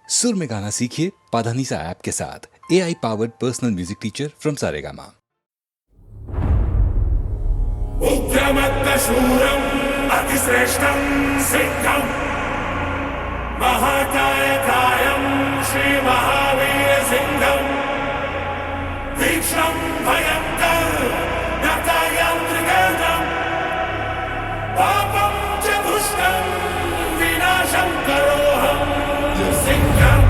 सुर में गाना सीखिए पाधानीसा ऐप के साथ। AI powered personal music teacher from Saregama. उग्रमत्तशूरम् अतिश्रेष्ठं सिद्धं महाकायकायं श्रीमहावीरसिंहं तीक्ष्णं भयङ्करं नतायन्त्रिकर्णं पापं च दुष्टं विनाशं करोऽहं नृसिंहम्।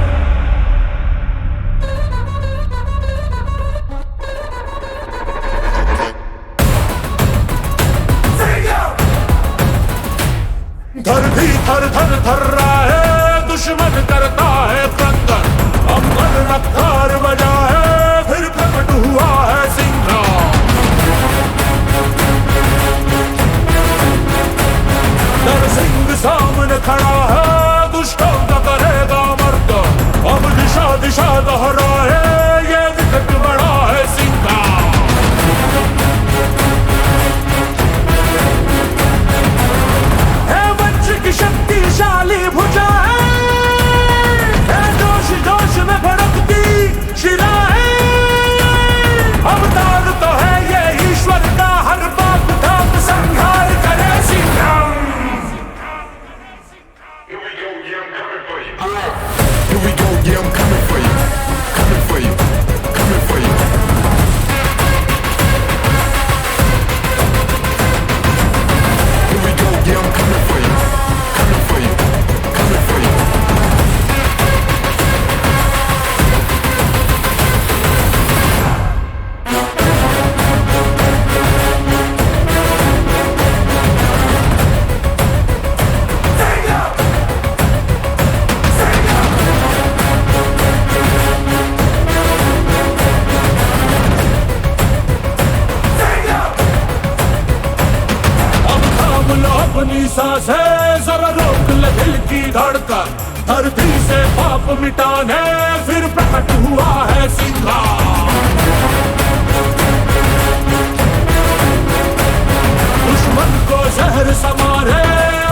धरती थर थर थर रहा है, दुश्मन करता है कंगन, अंबर रफ्तार बजा है, फिर प्रकट हुआ है सिंह। नरसिंह सामने खड़ा है, दुष्टों का करेगा मर्द, अब दिशा दिशा दोहराए, ये विकट बड़ा है सिंह। शक्तिशाली भुजा है, जोश जोश में भड़कती शिला है, अवतार तो है ये ईश्वर का, हर पाप ताप संहार करे Singh. Here we go, yeah, I'm coming for you. Here we go, yeah, I'm coming for you. Coming for you. Coming for you. Here we go, yeah, I'm coming for you. Coming for you. Coming for you. अपनी सांसें जरा रोक ले दिल की धड़कन, धरती से पाप मिटाने फिर प्रकट हुआ है सिंह। दुश्मन को जहर समारे,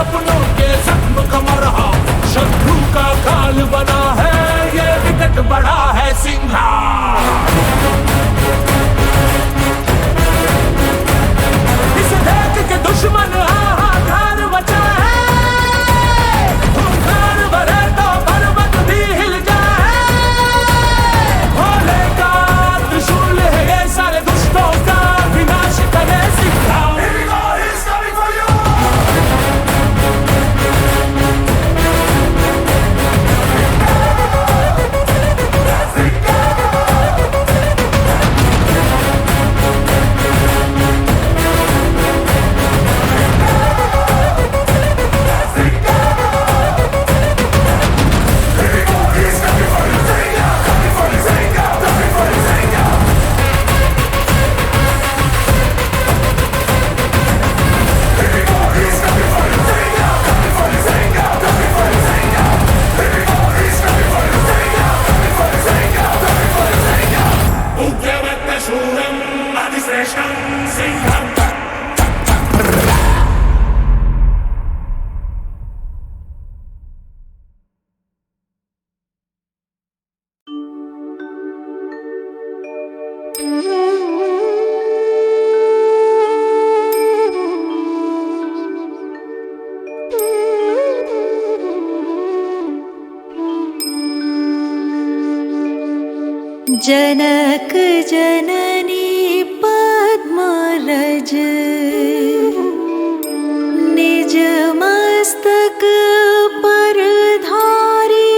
अपनों के जख्म का मरहम, शत्रु का काल बना है, ये विकट बड़ा है सिंह। इसे देख के दुश्मन हाहाकार मचा है, खूंखार भरे तो पर्वत भी हिल जाए, भोले का त्रिशूल है ये सारे दुष्टों का विनाश करे सिंह। उग्रमत्तशूरम् अतिश्रेष्ठं सिंहम्। जनक जननी पद्मरज निज मस्तक पर धारी,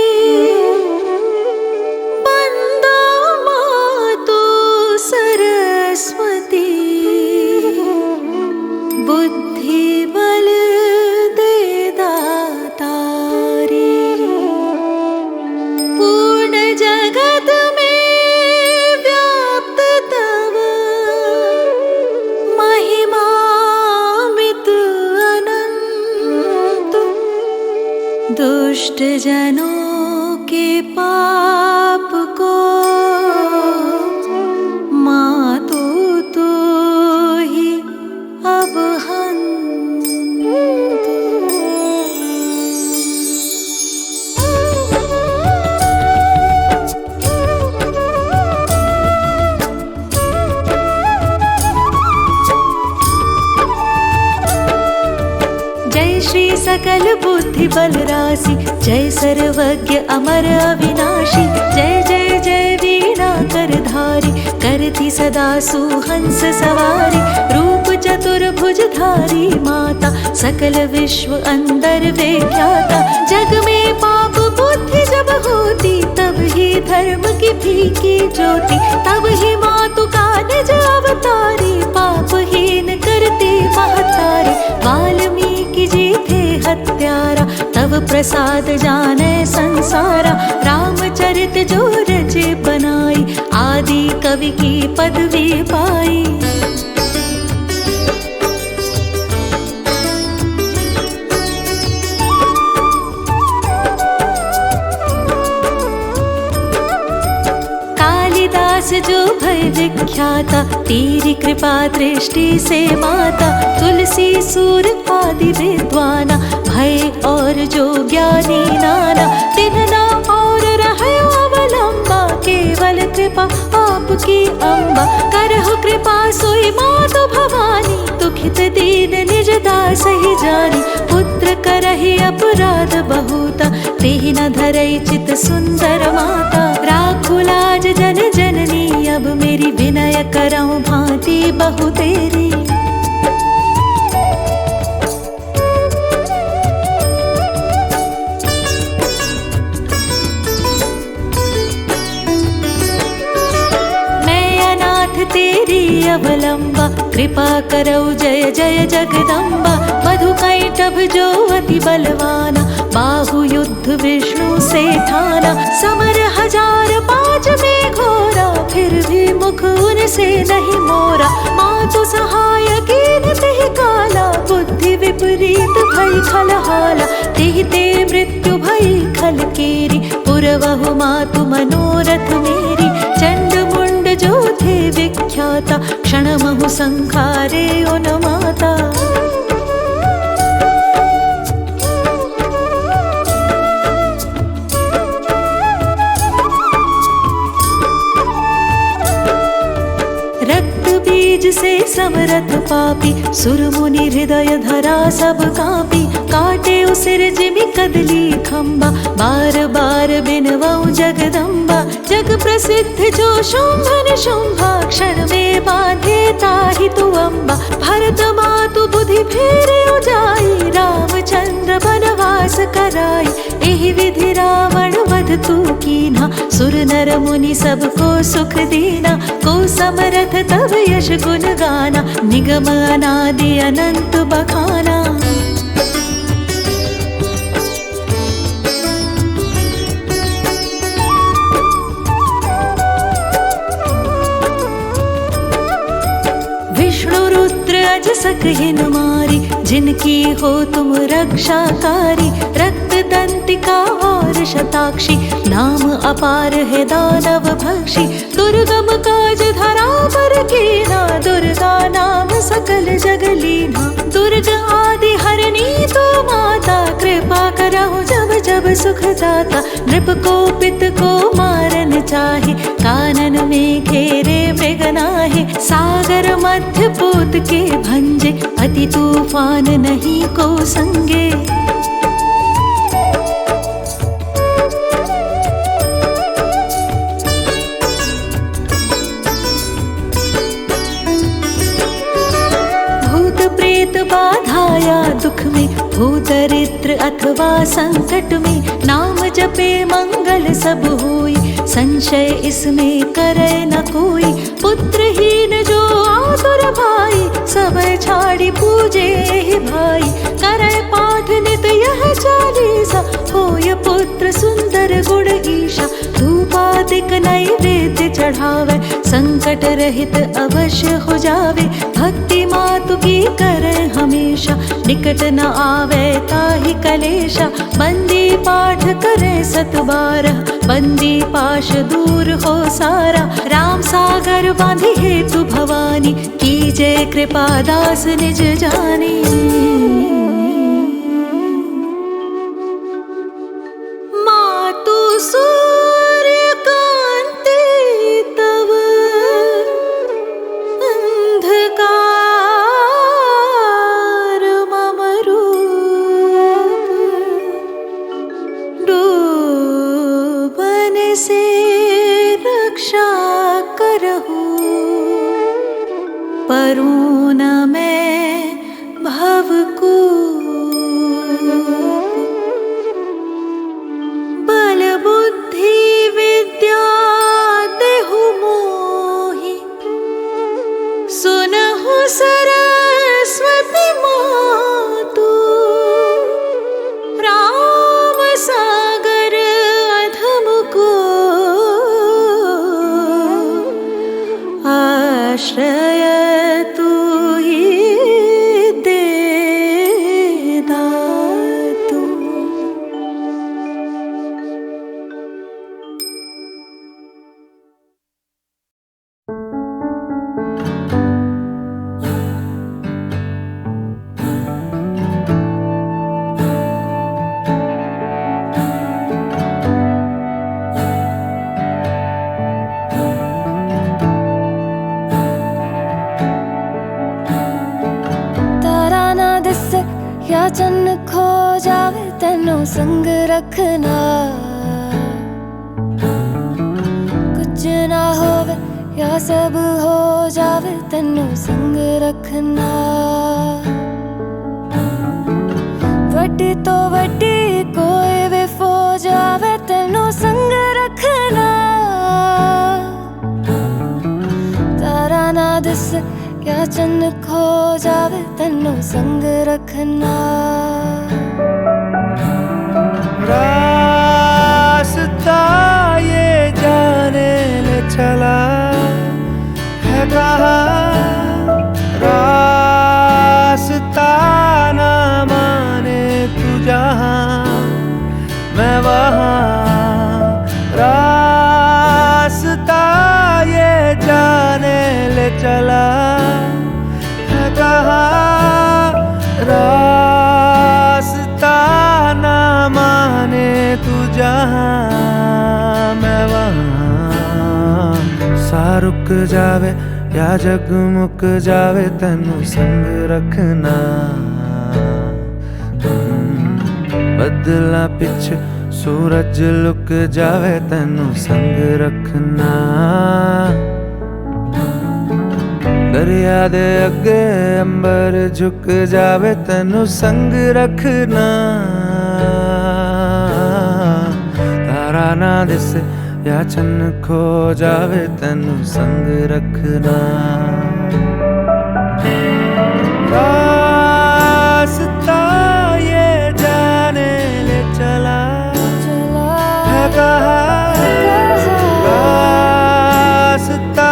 बंदा मातु सरस्वती, बुद्धि बल दे दातारी। पूर्ण जगत में दुष्ट जनों के पाप को मातु तो ही अब हंत। बल बुद्धि बल राशि, जय सर्वज्ञ अमर अविनाशी। जय जय जय वीणा करधारी, करती सदा सुहंस सवारी। रूप चतुर्भुज धारी माता, सकल विश्व अंदर विख्याता। जग में पाप बुद्धि जब होती, तब ही धर्म की फीकी ज्योति। तब ही मातु का निज अवतारी, पापहीन करती महतारी। वाल्मीकि जी थे हत्यारा, तब प्रसाद जाने संसारा। रामचरित जो रचे बनाई, आदि कवि की पदवी पाई। कालिदास जो भय विख्याता, तेरी कृपा दृष्टि से माता। तुलसी सूर आदि विद्वाना, भय और जो ज्ञानी नाना। तिन्हना और रहे अवलंबा, केवल कृपा आपकी अम्बा। करहु कृपा सोई मातु भवानी, दुखित दीन निज दास ही जानी। पुत्र करहि अपराध बहुता, तेहि न धरई चित सुंदर माता। राखु लाज जन जननी, अब मेरी विनय करऊं भांति बहु तेरी। तेरी अवलंबा, कृपा करौ जय जय जगदम्बा। मधु कैटभ जो अति बलवाना, बाहु युद्ध विष्णु से ठाना। समर 1005 में घोरा, फिर भी मुख उनसे नहीं मोरा। मातु सहाय कीन तेहि काला, बुद्धि विपरीत भई खलहाला। तेहि ते मृत्यु भई खल केरी, पुरवहु मातु मनोरथ मेरी। चंड मुंड जो थे विख्याता, क्षण महु संखारे उन माता। रक्त बीज से समरथ पापी, सुर मुनि हृदय धरा सब कापी। काटे उसिर जिमि कदली खम्बा, बार बार बिनवऊं जगदम्बा। जग प्रसिद्ध जो शुंभ निशुंभा, क्षण में बांधे ताहि तु अम्बा। भरत मातु बुद्धि फेरे उजाई, रामचंद्र बनवास कराई। एहि विधि रावण वध तू कीन्हा, सुर नर मुनि सबको सुख दीना। को समरथ तब यश गुण गाना, निगम अनादि अनंत बखाना। विष्णु रुद्र अज सकहिन मारी, जिनकी हो तुम रक्षाकारी। रक्त दंतिका और शताक्षी, नाम अपार है दानव भक्षी। दुर्गम काज धरा पर कीना, दुर्गा नाम सकल जगलीना। दुर्ग आदि हरणी तो माता, कृपा करहु जब जब सुख दाता। नृप को पित को मारन चाहे, कानन में घेरे मृग नाहे। सागर मध्य पूत के भंजे, अति तूफान नहीं को संगे। भूत प्रेत बाधाया दुख में, भूदरिद्र अथवा संकट में। नाम जपे मंगल सब होई, संशय इसमें करे न कोई। पुत्रहीन जो आतुर भाई, सब छाड़ी पूजे ही भाई। करे पाठ नित यह चालीसा, होय पुत्र सुंदर गुण ईशा। धूपादिक नैवेद्य चढ़ावे, संकट रहित अवश्य हो जावे। भक्ति मातु की करे हमेशा, निकट न आवे ताहि कलेशा। बंदी पाठ करे 7 बंदी पाश दूर हो सारा। राम सागर बांधी हेतु भवानी, कीजे कृपा दास निज जानी। मातु सूर्यकांति तव अंधकार मम रूप, परूं न मैं भव को बल बुद्धि विद्या देहु मोहि सुनहु सरस्वती मातु राम सागर अधम को आश्रय तू ही दे दातु। तारा ना दिसे या चन्न खो जावे तेनो संग रखना कुछ ना होवे या सब हो जावे तेनो संग रखना वड्डी तो वड्डी कोई भी फो जावे तेनो संग रखना तारा ना दिसे क्या चन्न खो जावे तेनो संग रखना रास्ता ये जाने ले चला है कहाँ रास्ता ना माने तू जहाँ मैं वहाँ रास्ता ये जाने ले चला है कहाँ रास्ता ना माने तू जहाँ मैं वहाँ सा रुक जावे या जगमुक जावे तेनू संग रखना बदला पिछ सूरज लुक जावे तेनू संग रखना दरिया दे अगे अंबर झुक जावे तेनू संग रखना तारा ना दिसे या चन्न खो जावे तेनू संग रखना रास्ता ये जाने ले चला है कहाँ रास्ता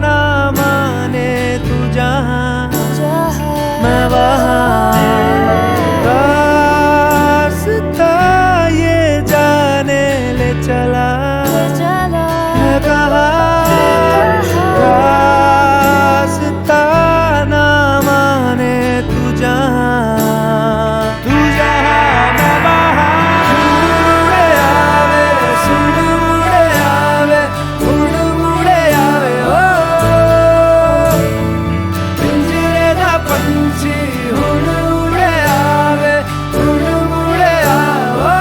ना माने तू जहाँ मैं वहाँ रास्ता ये जाने ले चला है कहाँ रास्ता ना माने तू जहाँ मैं वहाँ मुड़े आवे सुन मुड़े आवे उड़ मुड़े आवे ओ पिंजरे दा पंछी हुण उड़े आवे उड़ मुड़े आवे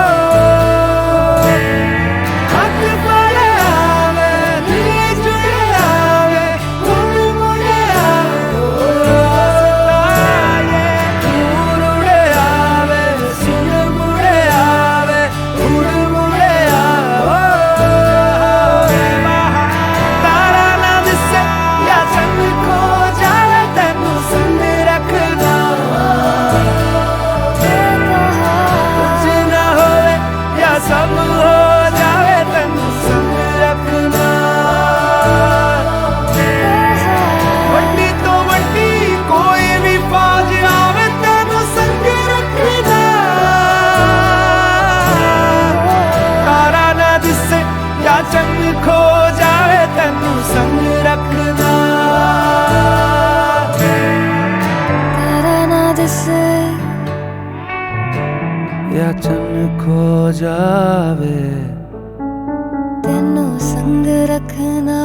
हथ पड़े आवे दिल जुड़े आवे उड़ मुड़े आवे रास्ता ये दूर उड़े आवे सुन मुड़े आवे उड़ मुड़े आवे तारा ना दिसे या चन्न खो जावे तेनू संग रखना कुछ ना होवे या सब हो जावे तेनू संग रखना वड्डी तो वड्डी कोई भी फौज आवे तेनू संग रखना तारा ना दिसे या चन्न खो जावे तेनू संग रखना तारा ना दिसे या चन्न खो जावे तेनो संग रखना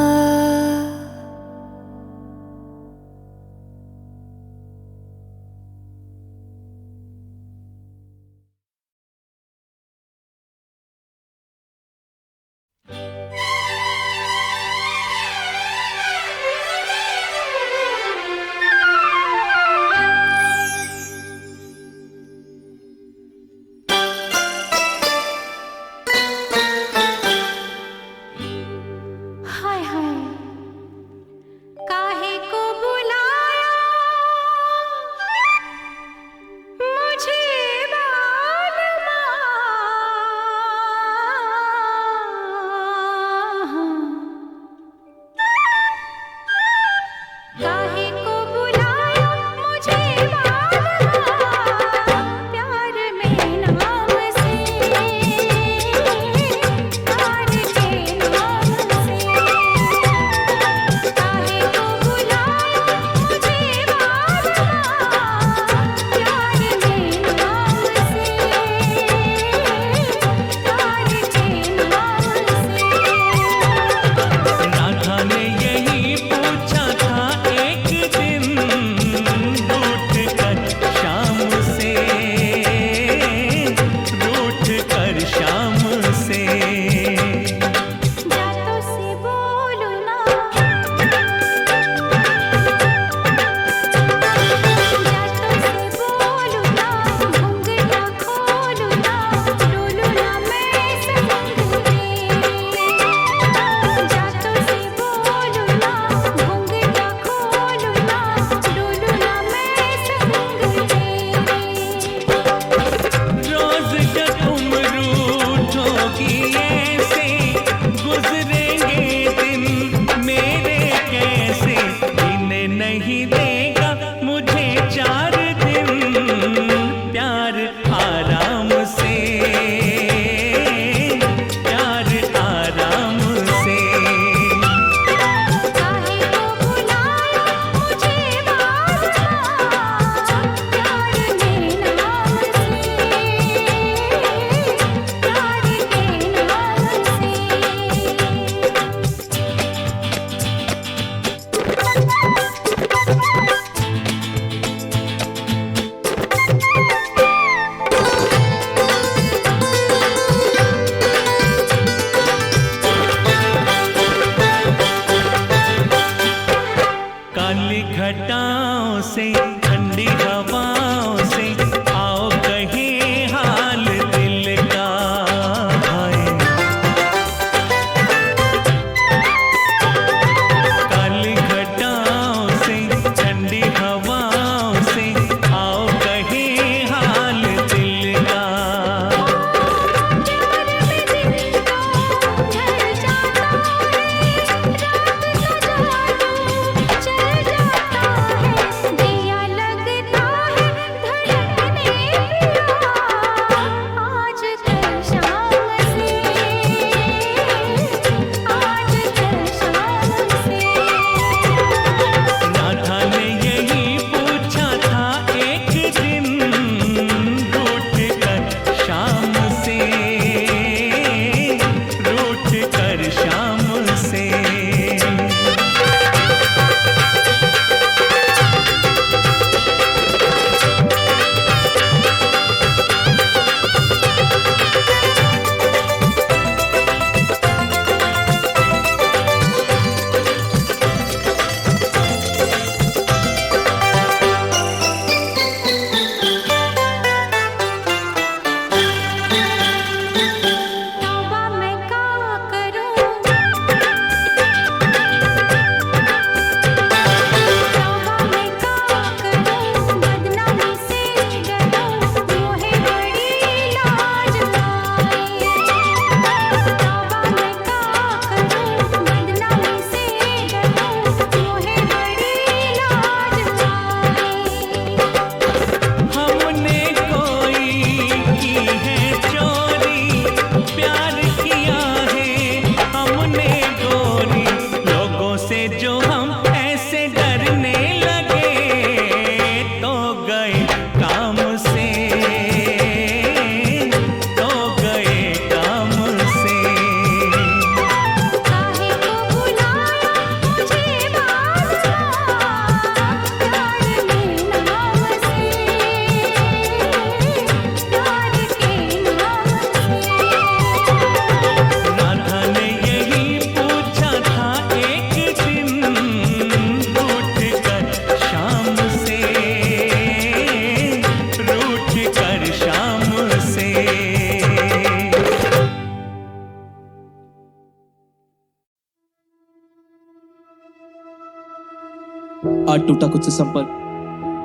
आज टूटा कुछ से संपर्क,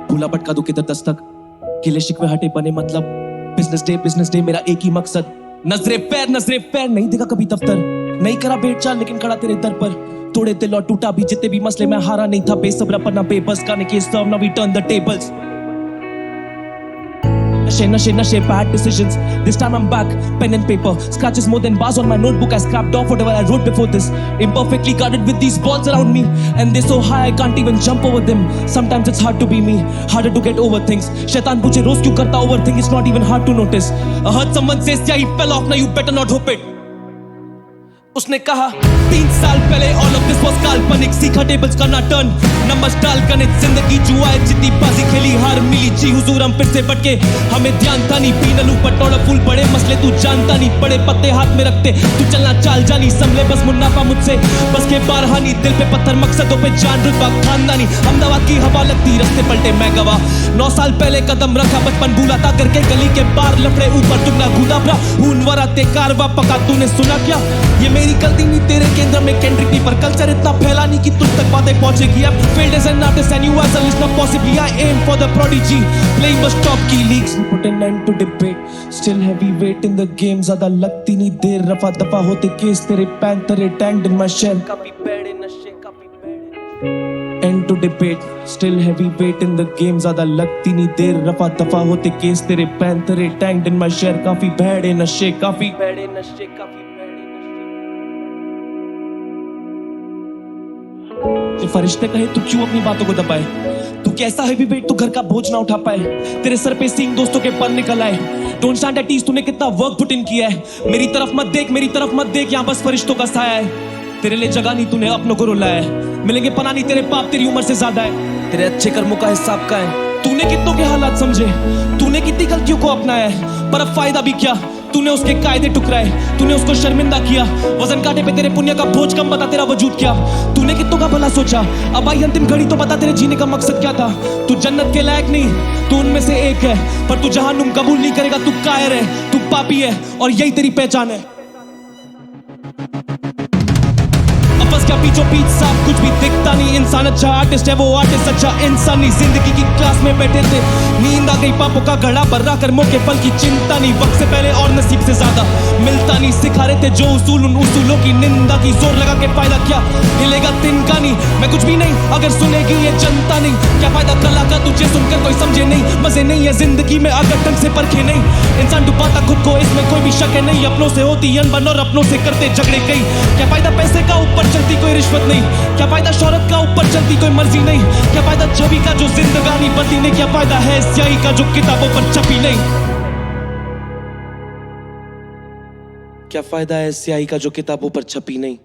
भूला भटका दो किधर दस्तक, गिले शिकवे हटे बने मतलब, बिजनेस डे मेरा एक ही मकसद, नजरे पैर नहीं देखा कभी दफ्तर, नहीं करा भेंट चाल लेकिन खड़ा तेरे दर पर, तोड़े दिल और टूटा भी जितने भी मसले, मैं हारा नहीं था, बेसब्रा पर ना बेबस, गाने के सर्व ना we turn the tables. Nashe, bad decisions. This time I'm back, pen and paper. Scratches more than bars on my notebook. I scrapped off whatever I wrote before this. Imperfectly guarded with these balls around me. And they're so high I can't even jump over them. Sometimes it's hard to be me, harder to get over things. Shaitan पूछे रोज क्यों करता overthink, it's not even hard to notice. I heard someone say, yeah, he fell off, now you better not hope it. उसने कहा 3 साल पहले all of this was काल्पनिक, सीखा tables का ना टर्न, नंबर्स डाल गणित, जिंदगी जुआ है, जितनी बाजी खेली हार मिली, जी हुजूर हम फिर से भटके, हमें ध्यान था नहीं, पीनलू पटोड़ा फूल, बड़े मसले तू जानता नहीं, बड़े पत्ते हाथ में रखते, तू चलना चाल जानी, संभले बस मुन्नाफा मुझसे, बस के बारहानी, दिल पे पत्थर मकसदों पे जान, रुतबा खानदानी, अहमदाबाद की हवा लगती, रस्ते पलटे मैं गवा, 9 साल पहले कदम रखा, बचपन भूला था करके, गली के बार लफड़े ऊपर दुगना घूदा भरा, हून वरा ते कारवा पका, तूने सुना क्या, ये मेरी गलती नहीं, तेरे केंद्र में केंद्रिक नहीं, पर कल्चर इतना फैला नहीं कि तुझ तक बातें पहुंचेगी. अब failed as an artist and you as a listener possibly. I aim for the prodigy, playing bus top key leagues. Put an end to debate, still heavyweight in the game. ज़्यादा लगती नहीं देर, रफा दफा होते केस, तेरे पैंतरे tagged in my shell. काफी bad in नशे, काफी bad. End to debate, still heavyweight in the game. ज़्यादा लगती नहीं देर, रफा दफा होते केस, तेरे पैंतरे tagged in my shell. काफी bad in नशे, काफी bad in नशे, काफी फरिश्ते कहे तू क्यों अपनी बातों को दबाए, तू कैसा है भी वेट, तू घर का बोझ ना उठा पाए, तेरे सर पे सींग दोस्तों के पर निकल आए, डोंट स्टैंड एट ईज, तूने कितना वर्क पुट इन किया है, मेरी तरफ मत देख, यहाँ बस फरिश्तों का साया है, तेरे लिए जगह नहीं, तूने अपनों को रुलाया है, मिलेंगे पना नहीं, तेरे पाप तेरी उम्र से ज्यादा है, तेरे अच्छे कर्मों का हिसाब का है, तूने कितनों के हालात समझे, तूने कितनी गलतियों को अपनाया है, पर अब फायदा भी क्या, तूने उसके कायदे टुकराए, तूने उसको शर्मिंदा किया, वजन काटे पे तेरे पुण्य का बोझ कम, बता तेरा वजूद क्या, तूने कितनों का भला सोचा, अब आई अंतिम घड़ी तो बता तेरे जीने का मकसद क्या था, तू जन्नत के लायक नहीं, तू उनमें से एक है, पर तू जहन्नुम कबूल नहीं करेगा, तू कायर है, तू पापी है, और यही तेरी पहचान है. क्या पीछो पीछ साफ कुछ भी दिखता नहीं, इंसान अच्छा आर्टिस्ट है, वो आर्टिस्ट अच्छा इंसान नहीं, जिंदगी की क्लास में बैठे थे, नींद आ गई, पापों का घड़ा भर्रा कर, मौके पल की चिंता नहीं, वक्त से पहले और नसीब से ज्यादा मिलता नहीं, सिखा रहे थे जो उसूल, उन उसूलों की निंदा की, जोर लगा के फायदा क्या, हिलेगा तिनका नहीं, मैं कुछ भी नहीं अगर सुनेगी ये जनता नहीं, क्या फायदा कला का तुझे सुनकर कोई समझे नहीं, मजे नहीं है जिंदगी में अगर ढंग से परखे नहीं, इंसान डुबाता खुद को, इसमें कोई भी शक है नहीं, अपनों से होती अनबन और अपनों से करते झगड़े कई, क्या फायदा पैसे का ऊपर चलती कोई रिश्वत नहीं, क्या फायदा शौहरत का ऊपर चलती कोई मर्जी नहीं, क्या फायदा छवि का जो जिंदगानी बदली नहीं, क्या फायदा है स्याही का जो किताबों पर छपी नहीं, क्या फायदा है स्याही का जो किताबों पर छपी नहीं.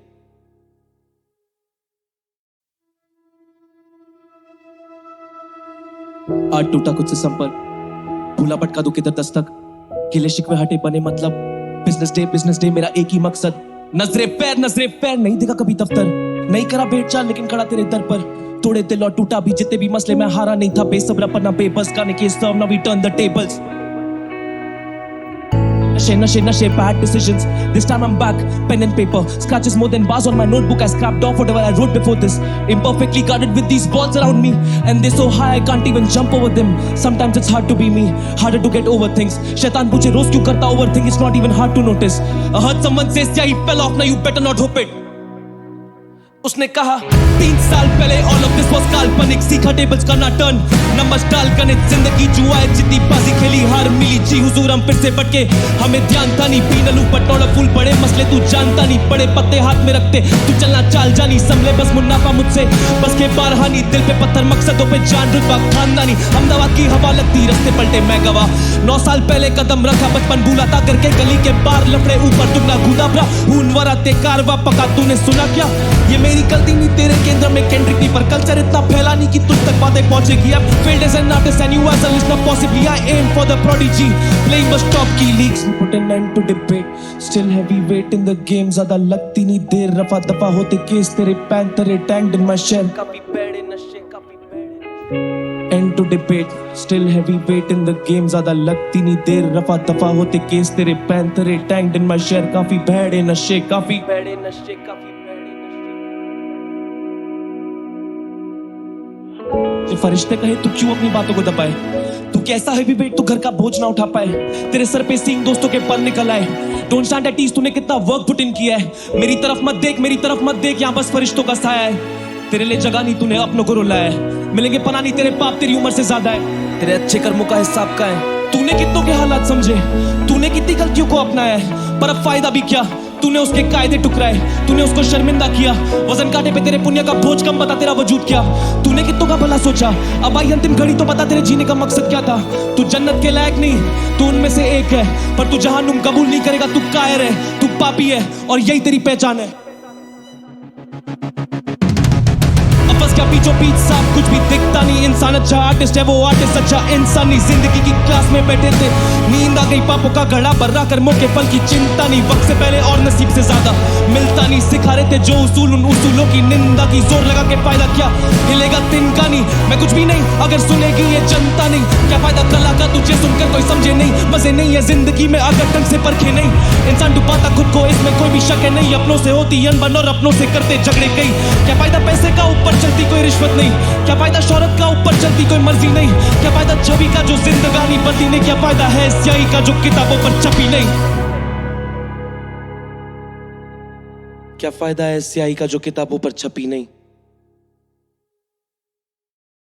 आज टूटा कुछ से संपर्क, भूला भटका दो किधर दस्तक, गिले शिकवे हटे बने मतलब, बिजनेस डे मेरा एक ही मकसद, नजरे पैर नहीं देखा कभी दफ्तर, नहीं करा भेंट चाल लेकिन खड़ा तेरे दर पर, तोड़े दिल और टूटा भी जितने भी मसले, मैं हारा नहीं था, बेसब्रा पर ना बेबस, गाने के सर्व ना we turn the tables. Nashe, bad decisions. This time I'm back, pen and paper. Scratches more than bars on my notebook. I scrapped off whatever I wrote before this. Imperfectly guarded with these balls around me. And they're so high I can't even jump over them. Sometimes it's hard to be me, harder to get over things. Shaitan पूछे रोज क्यों करता overthink, it's not even hard to notice. I heard someone say, yeah, he fell off, now you better not hope it. उसने कहा 3 साल पहले all of this was काल्पनिक, सीखा tables का ना टर्न, नंबर्स डाल गणित, जिंदगी जुआ है, जितनी बाजी खेली हार मिली, जी हुजूर हम फिर से भटके, हमें ध्यान था नहीं, पीनलू पटोड़ा फूल, बड़े मसले तू जानता नहीं, बड़े पत्ते हाथ में रखते, तू चलना चाल जानी, संभले बस मुन्नाफा मुझसे, बस के बारहानी, दिल पे पत्थर मकसदों पे जान, रुतबा खानदानी, अहमदाबाद की हवा लगती, रस्ते पलटे मैं गवा, 9 साल पहले कदम रखा, बचपन भूला था करके, गली के बार लफड़े ऊपर दुगना घूदा भरा, हून वरा ते कारवा पका, तूने सुना क्या, ये मेरी गलती नहीं, तेरे केंद्र में केंद्रिक नहीं, पर कल्चर इतना फैला नहीं कि तुझ तक बातें पहुंचेगी. अब failed as an artist and you as a listener possibly. I aim for the prodigy, playing bus top key leagues. Put an end to debate, still heavyweight in the game. ज़्यादा लगती नहीं देर, रफा दफा होते केस, तेरे पैंतरे tagged in my shell. काफी bad in नशे, काफी bad. End to debate, still heavyweight in the game. ज़्यादा लगती नहीं देर, रफा दफा होते केस, तेरे पैंतरे tagged in my shell. काफी bad in नशे, काफी bad in नशे, काफी फरिश्ते कहे तू क्यों अपनी बातों को दबाए? तू कैसा है वेट तू घर का बोझ ना उठा पाए? तेरे सर पे सींग दोस्तों के पर निकल आए। डोंट स्टैंड एट ईज, तूने कितना वर्क पुट इन किया है। मेरी तरफ मत देख, यहाँ बस फरिश्तों का साया है। तेरे लिए जगह नहीं, तूने अपनों को रुलाया है। मिलेंगे पना नहीं, तेरे पाप तेरी उम्र से ज्यादा है। तेरे अच्छे कर्मों का हिसाब का है। तूने कितनों के हालात समझे, तूने कितनी गलतियों को अपनाया है, पर अब फायदा भी क्या? तूने उसके कायदे टुकराए, तूने उसको शर्मिंदा किया। वजन कांटे पे तेरे पुण्य का बोझ कम, बता तेरा वजूद क्या? तूने कितनों का भला सोचा, अब आई अंतिम घड़ी तो बता तेरे जीने का मकसद क्या था? तू जन्नत के लायक नहीं, तू उनमें से एक है, पर तू जहन्नुम कबूल नहीं करेगा। तू कायर है, तू पापी है, और यही तेरी पहचान है। क्या बीचों बीच साफ कुछ भी दिखता नहीं। इंसान अच्छा आर्टिस्ट है, वो आर्टिस्ट अच्छा इंसान नहीं। जिंदगी की क्लास में बैठे थे, नींद आ गई, पापों का घड़ा भरा कर्मों के फल की चिंता नहीं। वक्त से पहले और नसीब से ज्यादा मिलता नहीं। सिखा रहे थे जो उसूल, उन उसूलों की निंदा की। जोर लगा के फायदा क्या, हिलेगा तिनका नहीं। मैं कुछ भी नहीं अगर सुनेगी ये जनता नहीं। क्या फायदा कला का तुझे सुनकर कोई समझे नहीं। मजे नहीं है जिंदगी में अगर ढंग से परखे नहीं। इंसान डुबाता खुद को, इसमें कोई भी शक है नहीं। अपनों से होती अनबन और अपनों से करते झगड़े कई। क्या फायदा पैसे का ऊपर चलती कोई रिश्वत नहीं। क्या फायदा शोहरत का ऊपर चलती कोई मर्जी नहीं। क्या फायदा छवि का जो जिंदगानी बदली नहीं। क्या फायदा है स्याही का जो किताबों पर छपी नहीं। क्या फायदा है स्याही का जो किताबों पर छपी नहीं।